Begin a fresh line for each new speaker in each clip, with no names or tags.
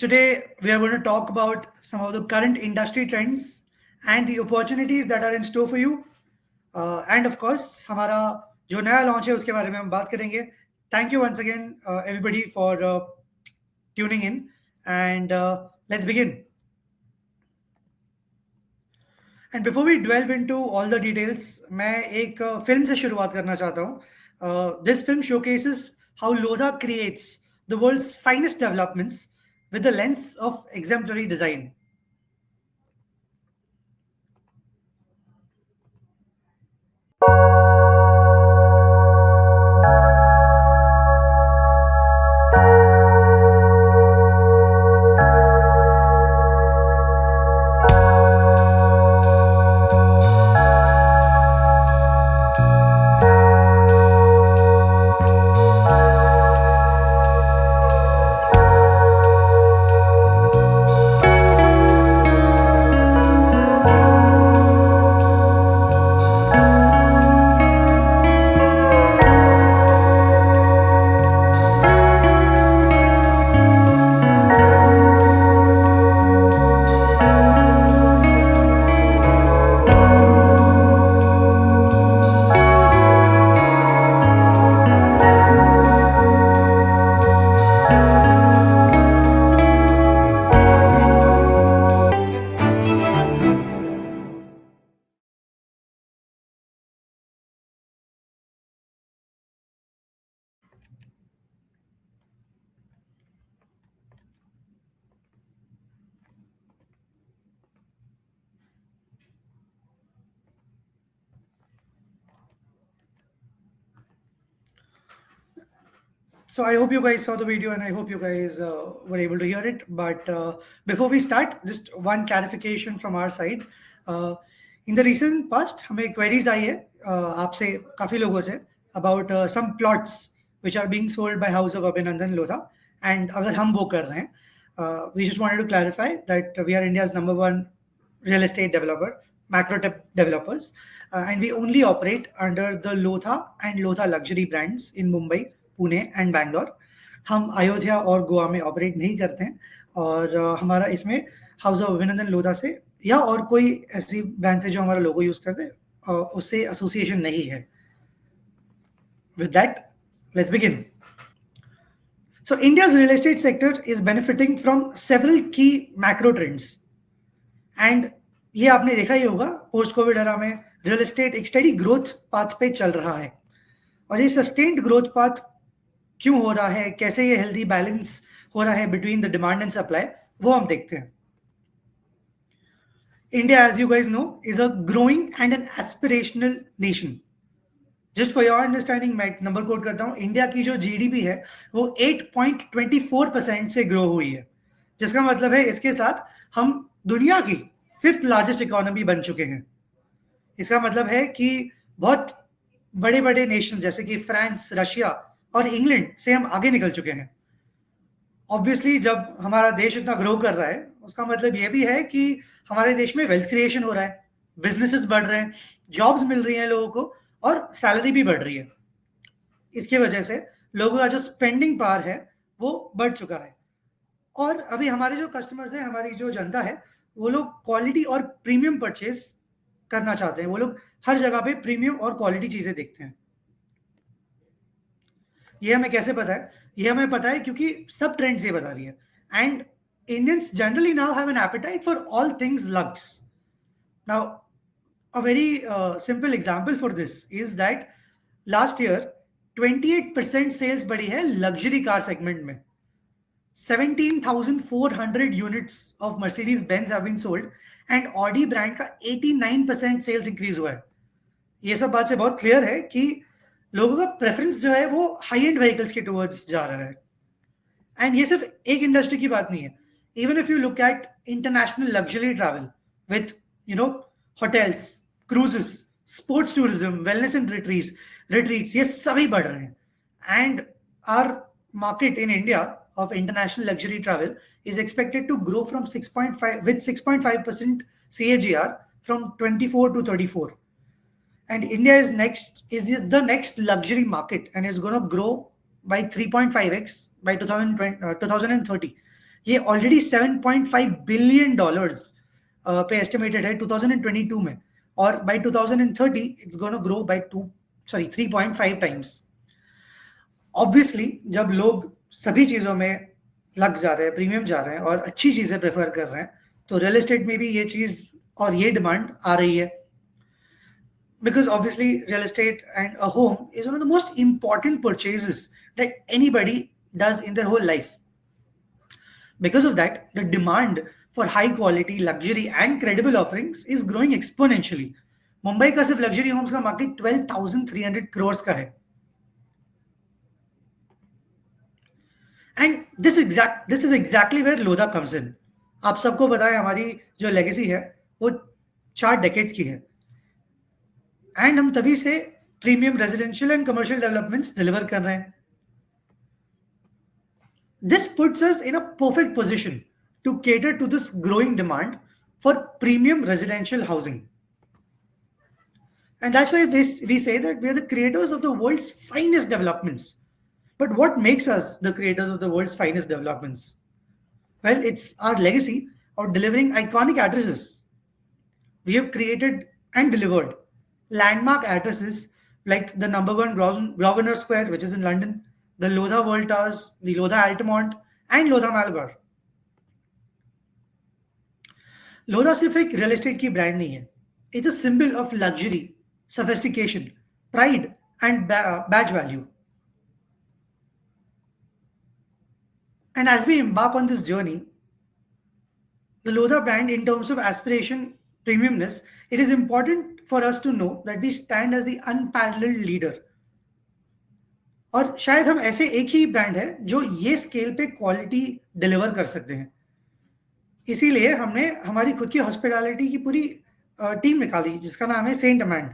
Today, we are going to talk about some of the current industry trends and the opportunities that are in store for you. And of course, हमारा जो नया launch है उसके बारे में हम बात करेंगे. Thank you once again, everybody, for tuning in. And let's begin. And before we delve into all the details, मैं एक film से शुरुआत करना चाहता हूँ. This film showcases how Lodha creates the world's finest developments with the lens of exemplary design. So I hope you guys saw the video and I hope you guys were able to hear it. But before we start, just one clarification from our side. In the recent past, हमें queries आई है आपसे काफी लोगों से about some plots which are being sold by House of Abhinandan Lodha. And अगर हम वो कर रहे हैं, we just wanted to clarify that we are India's #1 real estate developer, macro developers, and we only operate under the Lodha and Lodha luxury brands in Mumbai, Pune and Bangalore. हम अयोध्या और गोवा में operate नहीं करते हैं और हमारा इसमें हाउस ऑफ अभिनंदन लोधा से या और कोई ऐसी ब्रांड से जो हमारा लोगो यूज करते हैं उससे एसोसिएशन नहीं है. With that let's begin. So India's real estate sector is benefiting from several key macro trends. And ये आपने देखा ही होगा पोस्ट कोविड एरा में रियल एस्टेट एक स्टेडी ग्रोथ पाथ पे चल रहा है और ये सस्टेन्ड ग्रोथ पाथ क्यों हो रहा है, कैसे ये हेल्दी बैलेंस हो रहा है between the demand and supply, वो हम देखते हैं. India, as you guys know, is a growing and an aspirational nation. Just for your understanding मैं नंबर कोट करता हूं. इंडिया की जो जीडीपी है वो 8.24% से ग्रो हुई है, जिसका मतलब है इसके साथ हम दुनिया की 5th लार्जेस्ट इकोनॉमी बन चुके हैं. इसका मतलब है कि बहुत बड़े बड़े नेशन जैसे कि फ्रांस, रशिया और इंग्लैंड से हम आगे निकल चुके हैं. ऑब्वियसली जब हमारा देश इतना ग्रो कर रहा है उसका मतलब ये भी है कि हमारे देश में वेल्थ क्रिएशन हो रहा है, बिजनेसेस बढ़ रहे हैं, जॉब्स मिल रही हैं लोगों को और सैलरी भी बढ़ रही है. इसके वजह से लोगों का जो स्पेंडिंग पावर है वो बढ़ चुका है. और अभी हमारे जो कस्टमर्स हैं, हमारी जो जनता है, वो लोग क्वालिटी और प्रीमियम परचेज करना चाहते हैं. वो लोग हर जगह पे प्रीमियम और क्वालिटी चीजें देखते हैं. ये हमें कैसे पता है? ये हमें पता है क्योंकि सब ट्रेंड्स ये बता रही है. And Indians generally now have an appetite for all things luxe. Now a very simple example for this is that last year 28% sales बढ़ी है लग्जरी कार सेगमेंट में. 17,400 units of Mercedes Benz have been sold and Audi brand का 89% sales increase हुआ है. ये सब बात से बहुत क्लियर है कि लोगों का प्रेफरेंस जो है वो हाई एंड व्हीकल्स के टुवर्ड्स जा रहा है. एंड ये सिर्फ एक इंडस्ट्री की बात नहीं है. Even if you look at international luxury travel with hotels, cruises, sports tourism, wellness and retreats, ये सभी बढ़ रहे हैं. And our market in India of international luxury travel is expected to grow from 6.5% CAGR from 24 to 34. And India is the next luxury market and it's going to grow by 3.5x by 2030. ये already 7.5 billion dollars पे estimated है 2022 में, और by 2030 it's gonna grow by 3.5 times. Obviously जब लोग सभी चीज़ों में लग जा रहे हैं, प्रीमियम जा रहे हैं और अच्छी चीज़ें प्रेफर कर रहे हैं, तो रियल एस्टेट में भी ये चीज़ और ये डिमांड आ रही है। Because obviously real estate and a home is one of the most important purchases that anybody does in their whole life. Because of that, the demand for high quality luxury and credible offerings is growing exponentially. Mumbai का सिर्फ luxury homes का market 12,300 crore का है। And this is exactly where Lodha comes in. आप सबको पता है हमारी जो लेगेसी है वो 4 डेकेड्स की है, एंड हम तभी से premium residential and commercial developments deliver कर रहे हैं। This puts us in a perfect position to cater to this growing demand for premium residential housing. And that's why we say that we are the creators of the world's finest developments. But what makes us the creators of the world's finest developments? Well, it's our legacy of delivering iconic addresses. We have created and delivered landmark addresses like the number 1 Grosvenor Square, which is in London, the Lodha World Towers, the Lodha Altamont, and Lodha Malabar. Lodha सिर्फ एक real estate की brand नहीं है, it's a symbol of luxury, sophistication, pride, and badge value. And as we embark on this journey, the Lodha brand, in terms of aspiration, premiumness, it is important for us to know that we stand as the unparalleled leader. और शायद हम ऐसे एक ही brand है जो ये scale पे quality deliver कर सकते हैं। इसीलिए हमने हमारी खुद की हॉस्पिटैलिटी की पूरी टीम निकाली जिसका नाम है Saint amend.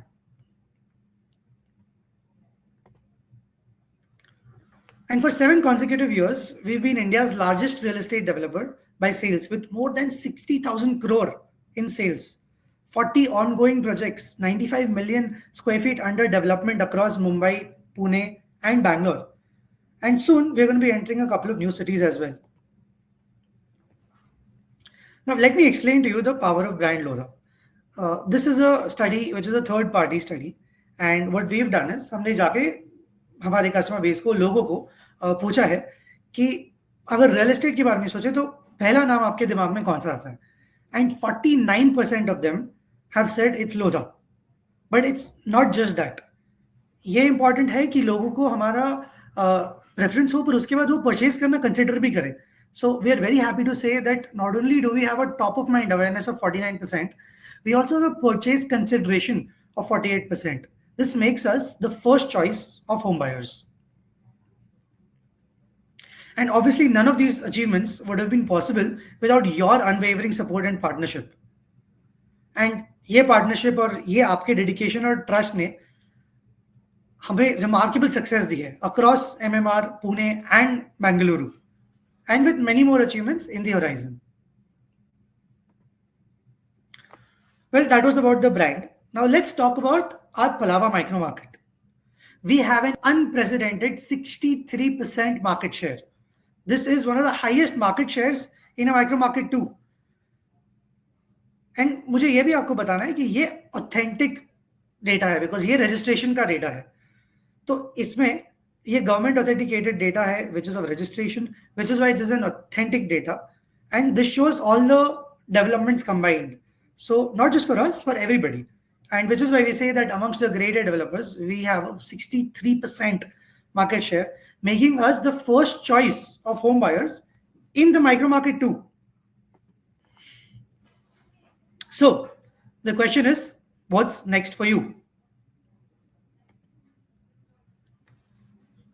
And for 7 consecutive years, we've been India's largest real estate developer by sales, with more than 60,000 crore in sales, 40 ongoing projects, 95 million square feet under development across Mumbai, Pune, and Bangalore. And soon we're going to be entering a couple of new cities as well. Now, let me explain to you the power of brand Lodha. This is a study which is a third party study, and what we've done is हमने जाके हमारे customer base को, लोगों को पूछा है कि अगर रियल एस्टेट के बारे में सोचे तो पहला नाम आपके दिमाग में कौन सा आता है, and 49% of them have said it's Lodha. But it's not just that, ये इंपॉर्टेंट है कि लोगों को हमारा प्रेफरेंस हो, पर उसके बाद वो परचेज करना कंसिडर भी करें। So we are very happy to say that not only do we have a top of mind awareness of 49%, we also have a purchase consideration of 48%. This makes us the first choice of home buyers. And obviously, none of these achievements would have been possible without your unwavering support and partnership. And ये partnership और ये आपके dedication और trust ने हमें remarkable success दी है across MMR, Pune and Bengaluru, and with many more achievements in the horizon. Well, that was about the brand. Now let's talk about our Palava micro market. We have an unprecedented 63% market share. This is one of the highest market shares in a micro market too. And मुझे ये भी आपको बताना है कि ये authentic data है, because ये registration का data है. तो इसमें ये government authenticated data है, which is of registration, which is why it is an authentic data. And this shows all the developments combined. So not just for us, for everybody. And which is why we say that amongst the great developers, we have a 63% market share, making us the first choice of home buyers in the micro market too. So the question is, what's next for you?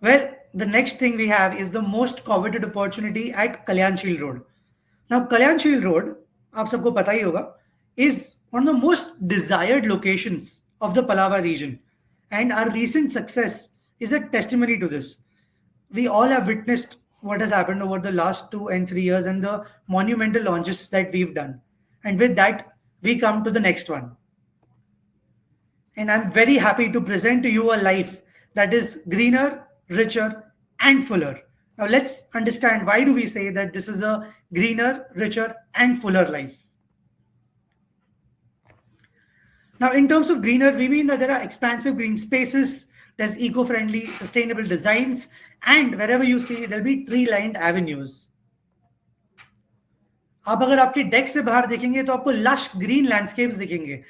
Well, the next thing we have is the most coveted opportunity at Kalyanshil Road. Now, Kalyanshil Road, आप सबको पता ही होगा, is one of the most desired locations of the Palava region, and our recent success is a testimony to this. We all have witnessed what has happened over the last 2 and 3 years and the monumental launches that we've done. And with that, we come to the next one. And I'm very happy to present to you a life that is greener, richer, and fuller. Now let's understand why do we say that this is a greener, richer, and fuller life. Now, in terms of greener, we mean that there are expansive green spaces, there's eco-friendly, sustainable designs, and wherever you see, there'll be tree-lined avenues. आप अगर आपके deck से बाहर देखेंगे तो आपको lush green landscapes दिखेंगे.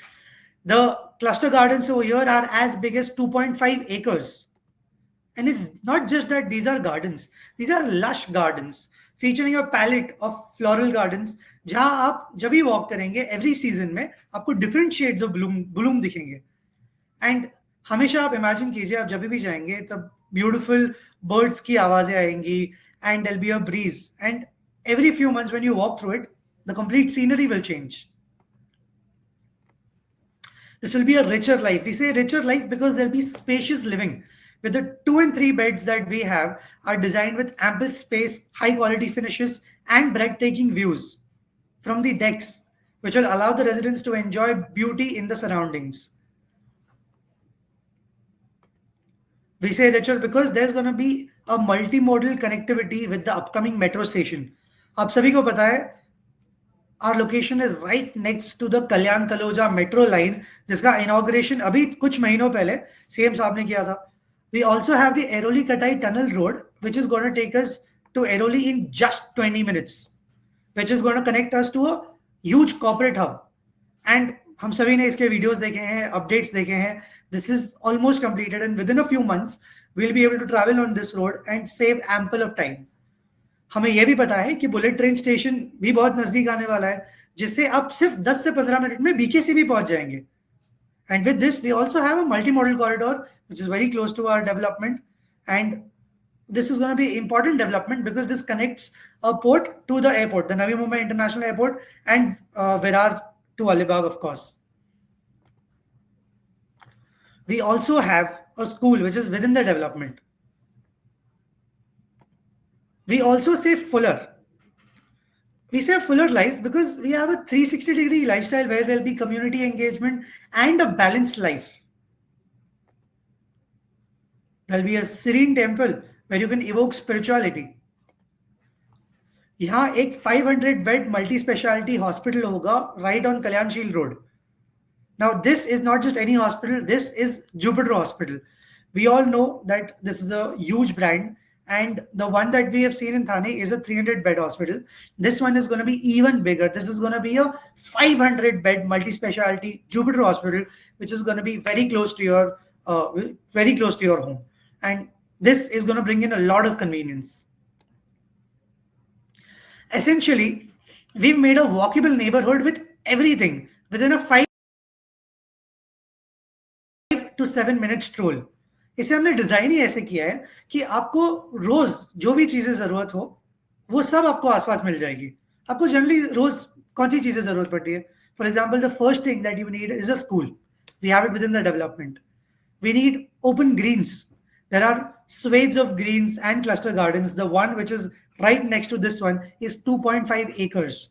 The cluster gardens over here are as big as 2.5 acres. And it's not just that these are gardens, these are lush gardens featuring a palette of floral gardens जहां आप जब भी walk करेंगे every season में आपको different shades of Bloom दिखेंगे. And हमेशा आप इमेजिन कीजिए आप जब भी जाएंगे तब ब्यूटीफुल बर्ड्स की आवाजें आएंगी and there be a breeze and every few months when you walk through it the complete scenery will change. This will be a richer life. We say richer life because there'll be spacious living, with the 2 and 3 beds that we have are designed with ample space, high quality finishes, and breathtaking views from the decks, which will allow the residents to enjoy beauty in the surroundings. We say richer because there's going to be a multimodal connectivity with the upcoming metro station. आप सभी को पता है our location is right next to the Kalyan Taloja metro line, जिसका inauguration अभी कुछ महीनों पहले CM साहब ने किया था. We also have the Airoli Katai Tunnel Road, which is going to take us to Airoli in just 20 minutes, which is going to connect us to a huge corporate hub. And हम सभी ने इसके videos देखे हैं, updates देखे हैं. This is almost completed, and within a few months, we'll be able to travel on this road and save ample of time. हमें यह भी पता है कि बुलेट ट्रेन स्टेशन भी बहुत नजदीक आने वाला है, जिससे आप सिर्फ 10 से 15 मिनट में बीकेसी भी पहुंच जाएंगे. And with this, we also have a multimodal corridor, which is very close to our development. And this is going to be important development because this connects a port to the airport, the Navi Mumbai International Airport, and Virar to Alibag, of course. We also have a school which is within the development. We also say fuller. We say a fuller life because we have a 360-degree lifestyle where there'll be community engagement and a balanced life. There'll be a serene temple where you can evoke spirituality. यहाँ एक 500 bed multi-speciality hospital होगा right on Kalyanshil Road. Now this is not just any hospital, this is Jupiter Hospital. We all know that this is a huge brand, and the one that we have seen in Thane is a 300 bed hospital. This one is going to be even bigger. This is going to be a 500 bed multi-speciality Jupiter Hospital, which is going to be very close to your home. And this is going to bring in a lot of convenience. Essentially, we've made a walkable neighborhood with everything within a 5 to 7 minute stroll. इसे हमने design ही ऐसे किया है कि आपको रोज जो भी चीजें जरूरत हो वो सब आपको आसपास मिल जाएगी. आपको जनरली रोज कौन सी चीजें जरूरत पड़ती है? For example, the first thing that you need is a school. We have it within the development. We need open greens. There are swathes of greens and cluster gardens. The one which is right next to this one is 2.5 acres.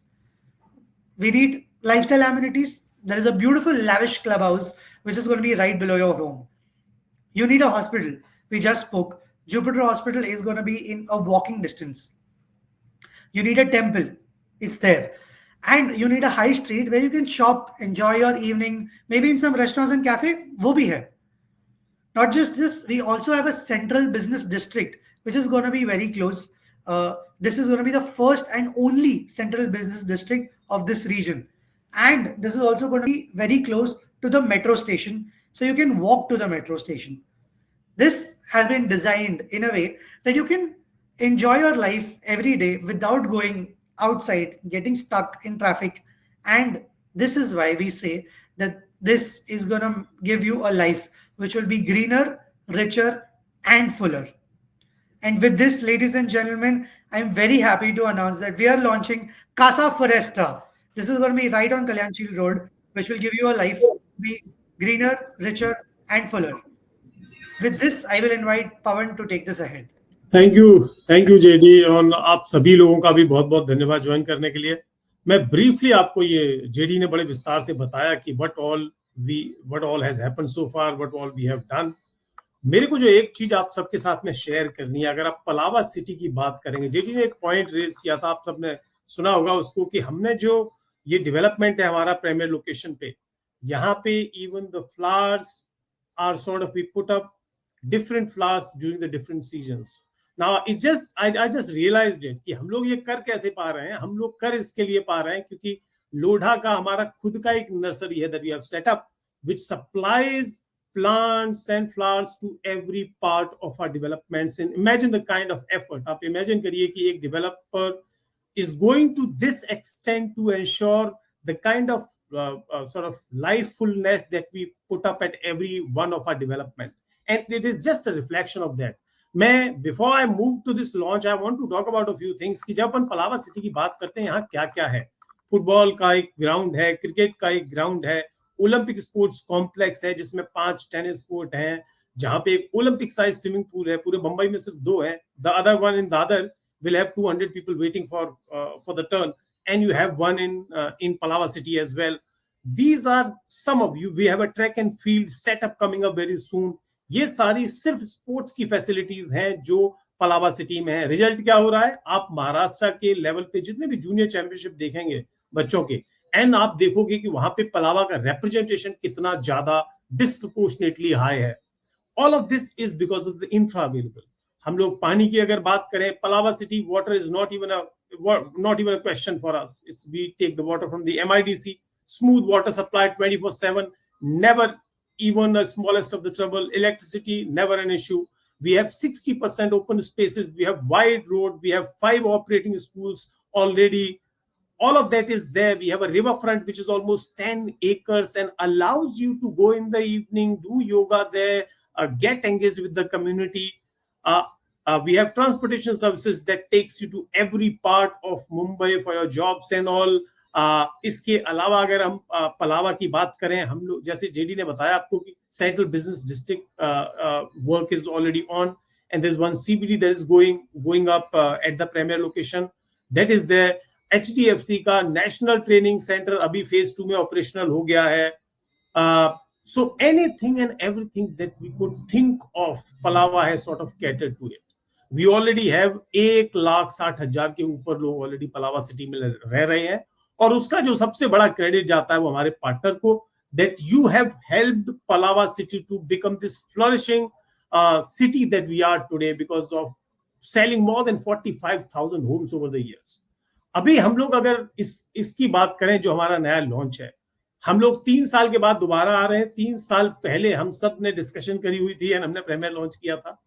We need lifestyle amenities. There is a beautiful lavish clubhouse which is going to be right below your home. You need a hospital. We just spoke. Jupiter Hospital is going to be in a walking distance. You need a temple. It's there. And you need a high street where you can shop, enjoy your evening, maybe in some restaurants and cafe. वो भी है. Not just this, we also have a central business district, which is going to be very close. This is going to be the first and only central business district of this region. And this is also going to be very close to the metro station. So you can walk to the metro station. This has been designed in a way that you can enjoy your life every day without going outside, getting stuck in traffic. And this is why we say that this is going to give you a life which will be greener, richer, and fuller. And with this, ladies and gentlemen, I'm very happy to announce that we are launching Casa Foresta. This is going to be right on Kalyanshil Road, which will give you a life to be greener, richer, and fuller. With this, I will invite Pawan to take this ahead.
Thank you JD. और आप सभी लोगों का भी बहुत बहुत धन्यवाद join करने के लिए. मैं ब्रीफली आपको ये जेडी ने बड़े विस्तार से बताया कि what all has happened so far, what all we have done. मेरे को जो एक चीज आप सबके साथ में शेयर करनी है, अगर आप पलावा सिटी की बात करेंगे, जेडी ने एक पॉइंट रेज किया था, आप सबने सुना होगा उसको, कि हमने जो ये डेवलपमेंट है हमारा प्रीमियर लोकेशन पे, यहाँ पे even the flowers are sort of we put up different flowers during the different seasons. Now it just I just realized it कि हम लोग ये कर कैसे पा रहे हैं. हम लोग कर इसके लिए पा रहे हैं क्योंकि लोढ़ा का हमारा खुद का एक नर्सरी है that we have set up, which supplies plants and flowers to every part of our developments. And imagine the kind of effort. आप imagine करिए कि एक developer is going to this extent to ensure the kind of sort of lifefulness that we put up at every one of our development. And it is just a reflection of that. मैं before I move to this launch, I want to talk about a few things कि जब अपन Pallava city की बात करते हैं, यहाँ क्या क्या है. फुटबॉल का एक ग्राउंड है, क्रिकेट का एक ग्राउंड है, ओलंपिक स्पोर्ट्स कॉम्प्लेक्स है जिसमें 5 टेनिस कोर्ट हैं, जहां पे एक ओलंपिक साइज स्विमिंग पूल है. पूरे मुंबई में सिर्फ 2 है. The other one in Dadar will have 200 people waiting for the turn, and you have one in Palava city as well. These are some of you. We have a track and field setup coming up very soon. ये सारी सिर्फ sports की facilities हैं जो Pallava city में है. Result क्या हो रहा है, आप महाराष्ट्र के लेवल पे जितने भी जूनियर चैंपियनशिप देखेंगे बच्चों के, एंड आप देखोगे कि वहां पे पलावा का रिप्रेजेंटेशन कितना ज्यादा डिस्प्रपोर्शनेटली हाई है. All of this is because of the infra available. हम लोग पानी की अगर बात करें, Palava city water is not even a question for us. It's we take the water from the MIDC, smooth water supply 24/7, never even the smallest of the trouble. Electricity, never an issue. We have 60% open spaces, we have wide road, we have 5 operating schools already. All of that is there. We have a riverfront which is almost 10 acres and allows you to go in the evening, do yoga there, get engaged with the community. We have transportation services that takes you to every part of Mumbai for your jobs and all. इसके अलावा अगर हम पलावा की बात करें, हम लोग जैसे जेडी ने बताया आपको कि central business district work is already on, and there is one CBD that is going up at the premier location that is there. HDFC का नेशनल ट्रेनिंग सेंटर अभी फेज 2 में ऑपरेशनल हो गया है. So anything and everything that we could think of, Palava है sort of catered to it. We already have 1,60,000 के ऊपर लोग ऑलरेडी पलावा सिटी में रह रहे हैं, और उसका जो सबसे बड़ा क्रेडिट जाता है वो हमारे पार्टनर को, that you have helped Palava city to become this flourishing city that we are today because of selling more than 45,000 homes over the years. अभी हम लोग अगर इसकी बात करें, जो हमारा नया लॉन्च है, हम लोग 3 साल के बाद दोबारा आ रहे हैं. 3 साल पहले हम सब ने डिस्कशन करी हुई थी एंड हमने प्रीमियर लॉन्च किया था.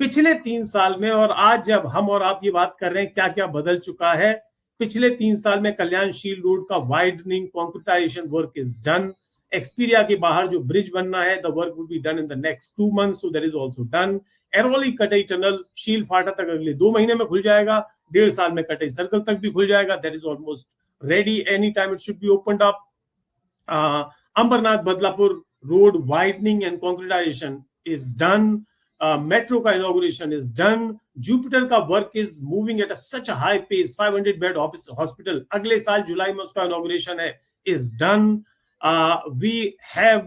पिछले 3 साल में और आज जब हम और आप ये बात कर रहे हैं, क्या क्या बदल चुका है. पिछले 3 साल में कल्याणशील रोड का widening कॉन्क्रीटाइजेशन work is done. Xperia के बाहर जो ब्रिज बनना है, the work will be done in the next 2 months, so that is also done. Airoli कटई टनल शील फाटा तक अगले 2 महीने में खुल जाएगा. 1.5 साल में कटई सर्कल तक भी खुल जाएगा. That is almost ready. Any time it should be opened up. Ambernath Badlapur road widening and concretization is done. Metro का इनॉग्रेशन इज डन. जुपिटर का work is moving at such a high pace. 500 bed hospital अगले साल जुलाई में उसका inauguration है, is done. We have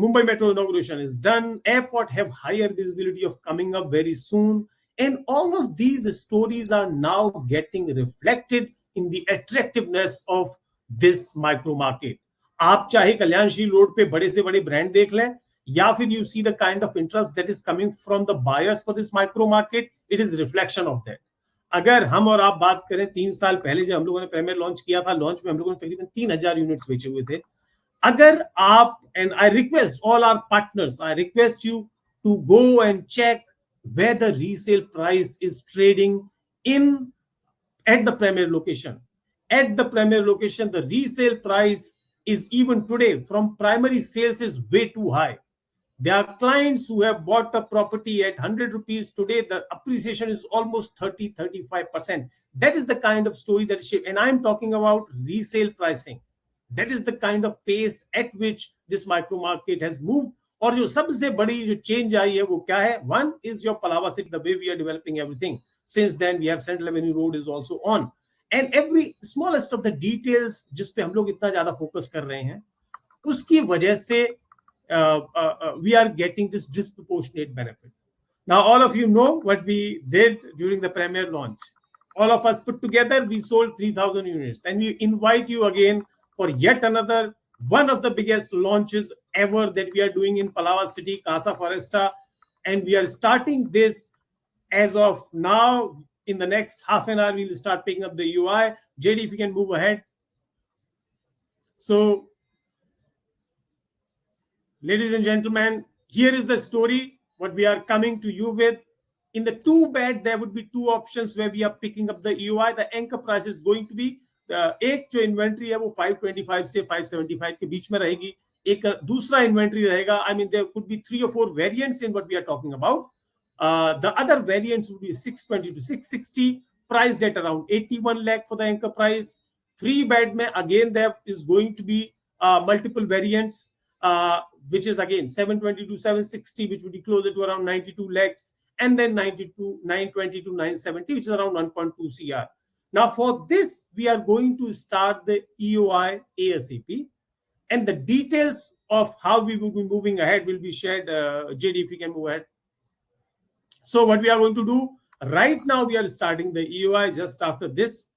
Mumbai Metro inauguration is done. Airport have higher visibility of coming up very soon. And all of these stories are now getting reflected in the attractiveness of this micro market. आप चाहे Kalyanshil road पे बड़े से बड़े brand देख लें, या फिर you see the kind of interest that is coming from the buyers for this micro market, it is reflection of that. अगर हम और आप बात करें 3 साल पहले जब हम लोगों ने प्रीमियर लॉन्च किया था, लॉन्च में हम लोगों ने तकरीबन 3,000 यूनिट्स बेचे हुए थे. अगर आप, and I request all our partners, I request you to go and check where the resale price is trading in at the premier location. At the premier location, the resale price is even today from primary sales is way too high. There are clients who have bought a property at 100 rupees. Today, the appreciation is almost 30-35%. That is the kind of story that is shaped. And I'm talking about resale pricing. That is the kind of pace at which this micro market has moved. और जो सबसे बड़ी जो change आई है वो क्या है? One is your Palava city, the way we are developing everything. Since then, we have Central Avenue Road is also on. And every smallest of the details जिस पे हम लोग इतना ज्यादा फोकस कर रहे हैं, उसकी वजह से we are getting this disproportionate benefit. Now, all of you know what we did during the Premier launch. All of us put together, we sold 3,000 units. And we invite you again for yet another one of the biggest launches ever that we are doing in Palava City, Casa Foresta. And we are starting this as of now. In the next half an hour, we'll start picking up the UI. JD, if you can move ahead. So, ladies and gentlemen, here is the story, what we are coming to you with. In the 2-bed, there would be 2 options where we are picking up the EOI. The anchor price is going to be, एक जो inventory है वो 525 से 575 के बीच में रहेगी. एक दूसरा इन्वेंट्री रहेगा. I mean, there could be 3 or 4 variants in what we are talking about. The other variants would be 620 to 660, priced at around 81 lakh for the anchor price. 3-bed mein, again, there is going to be multiple variants, which is again 720 to 760, which would be closer to around 92 lakhs, and then 920 to 970, which is around 1.2 CR. Now, for this, we are going to start the EOI ASAP, and the details of how we will be moving ahead will be shared. JD, if you can move ahead. So what we are going to do right now, we are starting the EOI just after this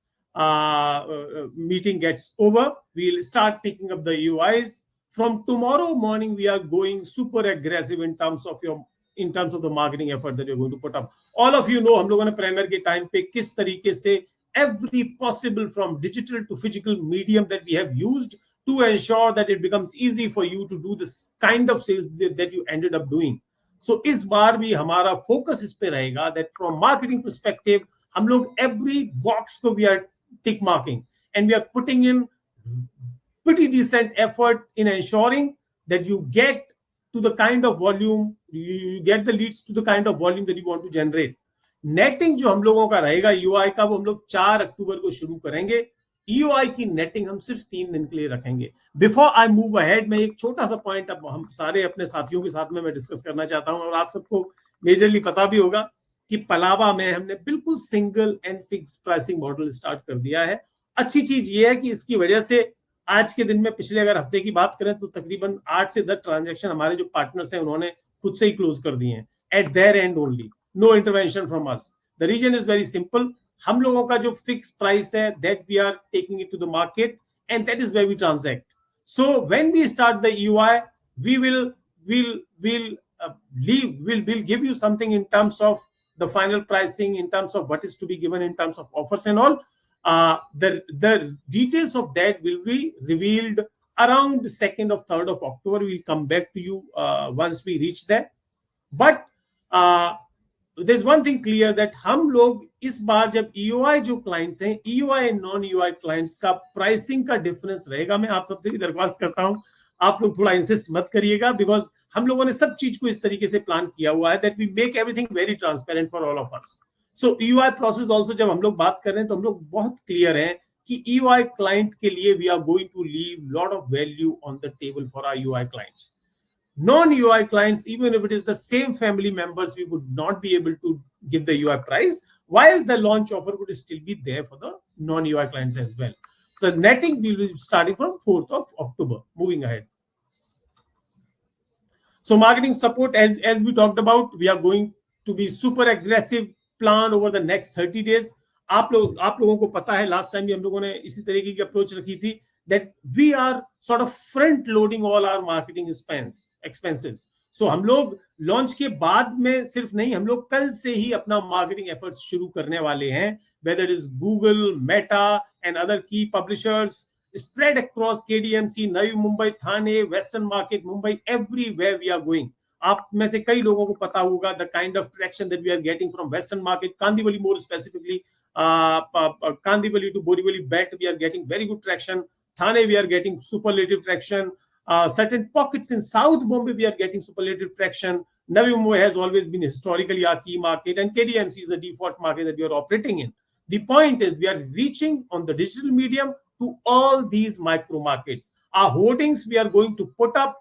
meeting gets over. We'll start picking up the EOIs. From tomorrow morning, we are going super aggressive in terms of the marketing effort that you're going to put up. All of you know, हम लोगों ने Premier के time पे किस तरीके से every possible from digital to physical medium that we have used to ensure that it becomes easy for you to do this kind of sales that you ended up doing. So इस बार भी हमारा focus इस पे रहेगा that from marketing perspective, हम लोग every box को we are tick marking and we are putting in pretty decent effort in ensuring that you get to the kind of volume, you get the leads to the kind of volume that you want to generate. Netting जो हम लोगों का रहेगा UI का, वो हम लोग 4 अक्टूबर को शुरू करेंगे. ईओआई की नेटिंग हम सिर्फ 3 दिन के लिए रखेंगे. बिफोर आई मूव अहेड, मैं एक छोटा सा पॉइंट अब हम सारे अपने साथियों के साथ में मैं डिस्कस करना चाहता हूं, और आप सबको मेजरली पता भी होगा कि पलावा में हमने बिल्कुल single and fix pricing model start कर दिया है. अच्छी चीज ये है कि इसकी वजह से आज के दिन में, पिछले अगर हफ्ते की बात करें तो तकरीबन 8 से 10 ट्रांजैक्शन हमारे जो पार्टनर्स हैं उन्होंने खुद से ही क्लोज कर दिए हैं eight there and only. No intervention from us. The reason is very simple. हम लोगों का जो fixed price है, that we are taking it to the market, and that is where we transact. So when we start the EOI, we'll give you something in terms of the final pricing, in terms of what is to be given, in terms of offers and all. The details of that will be revealed around the 2nd or 3rd of October. We'll come back to you once we reach there. But there's one thing clear that हम लोग इस बार जब EOI जो clients हैं, EOI and non EOI clients का pricing का difference रहेगा. मैं आप सबसे भी दरख्वास्त करता हूं, आप लोग थोड़ा इंसिस्ट मत करिएगा, बिकॉज हम लोगों ने सब चीज को इस तरीके से प्लान किया हुआ है that we make everything very transparent for all of us. So EOI process also जब हम लोग बात कर रहे हैं तो हम लोग बहुत क्लियर हैं कि EOI क्लाइंट के लिए we are going to leave lot of value on the table for our EOI clients. Non-EOI clients, even if it is the same family members, we would not be able to give the EOI price, while the launch offer would still be there for the non-EOI clients as well. So the netting will be starting from 4th of October, moving ahead. So marketing support, as we talked about, we are going to be super aggressive plan over the next 30 days. आप लोगों को पता है last time भी हम लोगों ने इसी तरीके की अप्रोच रखी थी that we are sort of front loading all our marketing expenses. So हम लोग लॉन्च के बाद में सिर्फ नहीं, हम लोग कल से ही अपना मार्केटिंग एफर्ट्स शुरू करने वाले हैं, whether it is Google, Meta and other key publishers spread across KDMC, Navi Mumbai, Thane, Western Market, Mumbai, everywhere we are going. आप में से कई लोगों को पता होगा the kind of traction that we are getting from Western Market, Kandivali more specifically, Kandivali to Borivali belt, we are getting very good traction. Thane, we are getting superlative traction. Certain pockets in South Bombay, we are getting superlative traction. Navi Mumbai has always been historically our key market, and KDMC is the default market that we are operating in. The point is, we are reaching on the digital medium to all these micro markets. Our hoardings, we are going to put up.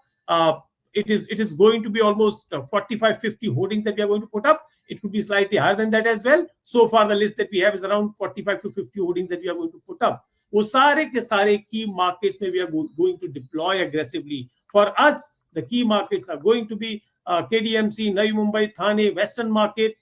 It is going to be almost 45-50 hoardings that we are going to put up. It could be slightly higher than that as well. So far, the list that we have is around 45 to 50 hoardings that we are going to put up. वो सारे के सारे key markets में we are going to deploy aggressively. For us, The key markets are going to be KDMC, Navi Mumbai, Thane, Western market.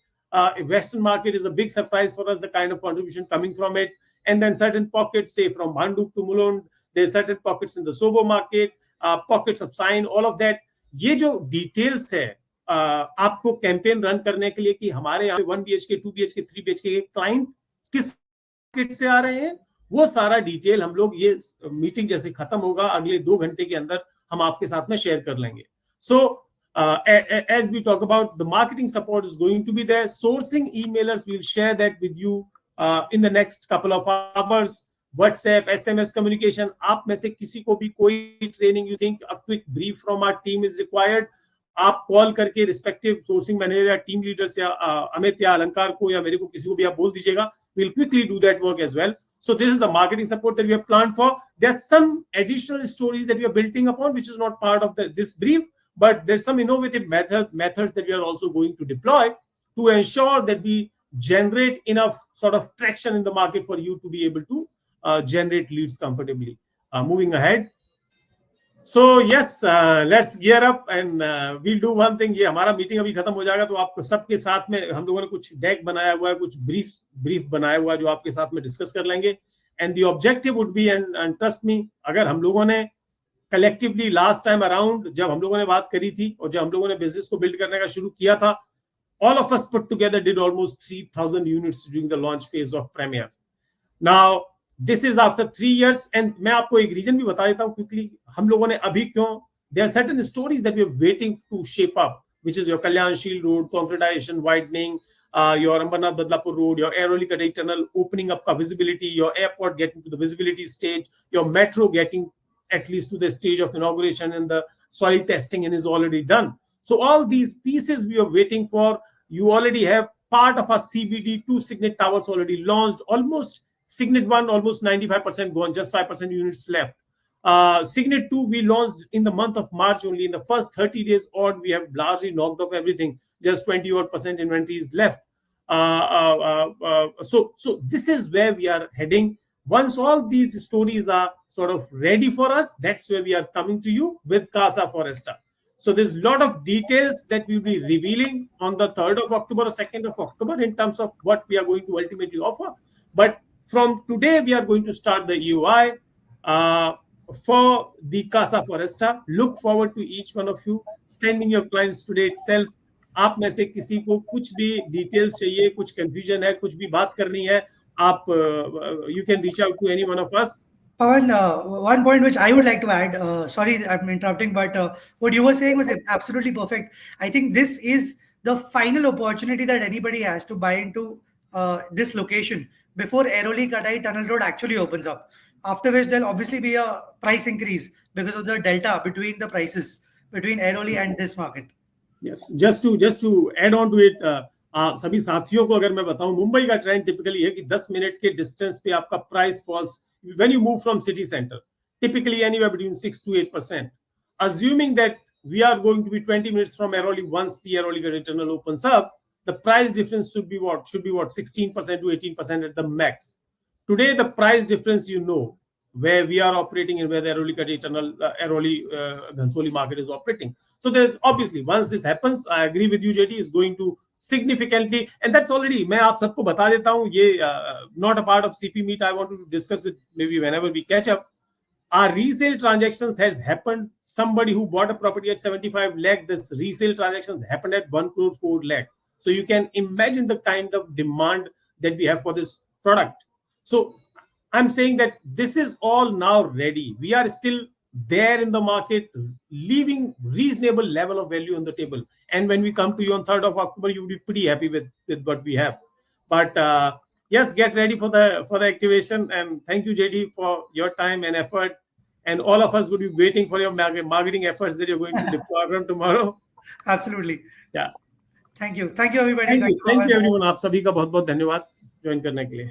Western market is a big surprise for us, the kind of contribution coming from it. And then certain pockets, say from Bhanduk to Mulund, there's certain pockets in the Sobo market, pockets of Sign, all of that. ये जो details है आपको campaign run करने के लिए कि हमारे यहाँ 1 BHK, 2 BHK, 3 BHK के क्लाइंट किस मार्केट से आ रहे हैं, वो सारा डिटेल हम लोग ये मीटिंग जैसे खत्म होगा अगले 2 घंटे के अंदर हम आपके साथ में शेयर कर लेंगे. So as we talk about, the marketing support is going to be there. Sourcing emailers, we'll share that with you in the next couple of hours. WhatsApp, SMS communication. आप में से किसी को भी कोई training, you think a quick brief from our team is required, आप call करके respective sourcing manager या टीम लीडर्स या अमित या अलंकार को या मेरे को किसी को भी आप बोल दीजिएगा. We'll quickly do that work as well. So this is the marketing support that we have planned for. There's some additional stories that we are building upon, which is not part of this brief, but there's some innovative methods that we are also going to deploy to ensure that we generate enough sort of traction in the market for you to be able to generate leads comfortably. Moving ahead. So yes, let's gear up and we'll do one thing. ये हमारा meeting अभी खत्म हो जाएगा तो आपको सबके साथ में हम लोगों ने कुछ डेक बनाया हुआ है, कुछ ब्रीफ बनाया हुआ है जो आपके साथ में डिस्कस कर लेंगे. And the objective would be, and trust me, अगर हम लोगों ने collectively last time around जब हम लोगों ने बात करी थी और जब हम लोगों ने बिजनेस को बिल्ड करने का शुरू किया था, all of us put together did almost 3,000 units during the launch phase of Premier. Now this is after 3 years, and मैं आपको एक रीजन भी बता देता हूँ quickly. हम लोगों ने अभी क्यों, there are certain stories that we are waiting to shape up, which is your Kalyan Shield Road concretization, widening, your Ambarnath Badlapur Road, your Airoli Kadai Tunnel opening up visibility, your airport getting to the visibility stage, your metro getting at least to the stage of inauguration, and the soil testing and is already done. So all these pieces we are waiting for. You already have part of our CBD 2 Signet towers already launched, almost Signet 1 almost 95% gone, just 5% units left. Signet 2 we launched in the month of March only. In the first 30 days odd, we have largely knocked off everything. Just 20% inventory is left. So this is where we are heading. Once all these stories are sort of ready for us, that's where we are coming to you with Casa Foresta. So there's a lot of details that we'll be revealing on the 3rd of October or 2nd of October in terms of what we are going to ultimately offer. But from today, we are going to start the EOI for the Casa Foresta. Look forward to each one of you sending your clients today itself. आप में से किसी को कुछ भी details चाहिए, कुछ confusion है, कुछ भी बात करनी है, आप you can reach out to any one of us.
Pawan, one point which I would like to add, sorry I'm interrupting, but what you were saying was absolutely perfect. I think this is the final opportunity that anybody has to buy into this location before Airoli Kadai Tunnel Road actually opens up. After which there'll obviously be a price increase because of the delta between the prices between Airoli and this market.
Yes, just to add on to it, सभी साथियों को अगर मैं बताऊं, मुंबई का trend typically है कि 10 minute के डिस्टेंस पे आपका price falls when you move from city center, typically anywhere between 6 to 8%. Assuming that we are going to be 20 minutes from Airoli once the Airoli Kadai Tunnel opens up, the price difference should be what? 16% to 18% at the max. Today, the price difference, where we are operating and where the Airoli Kadai Tunnel, Airoli Ghansoli market is operating. So there's obviously, once this happens, I agree with you, JT, is going to significantly, and that's already, मैं आप सबको बता देता हूँ, ये not a part of CP meet. I want to discuss with maybe whenever we catch up. Our resale transactions has happened. Somebody who bought a property at 75 lakh, this resale transactions happened at 1 crore 4 lakh. So you can imagine the kind of demand that we have for this product. So I'm saying that this is all now ready. We are still there in the market, leaving reasonable level of value on the table. And when we come to you on 3rd of October, you'll be pretty happy with what we have. But yes, get ready for the activation. And thank you, JD, for your time and effort. And all of us would be waiting for your marketing efforts that you're going to deploy from tomorrow.
Absolutely.
Yeah.
Thank you everybody.
Thank you everyone. आप सभी का बहुत बहुत धन्यवाद join करने के लिए.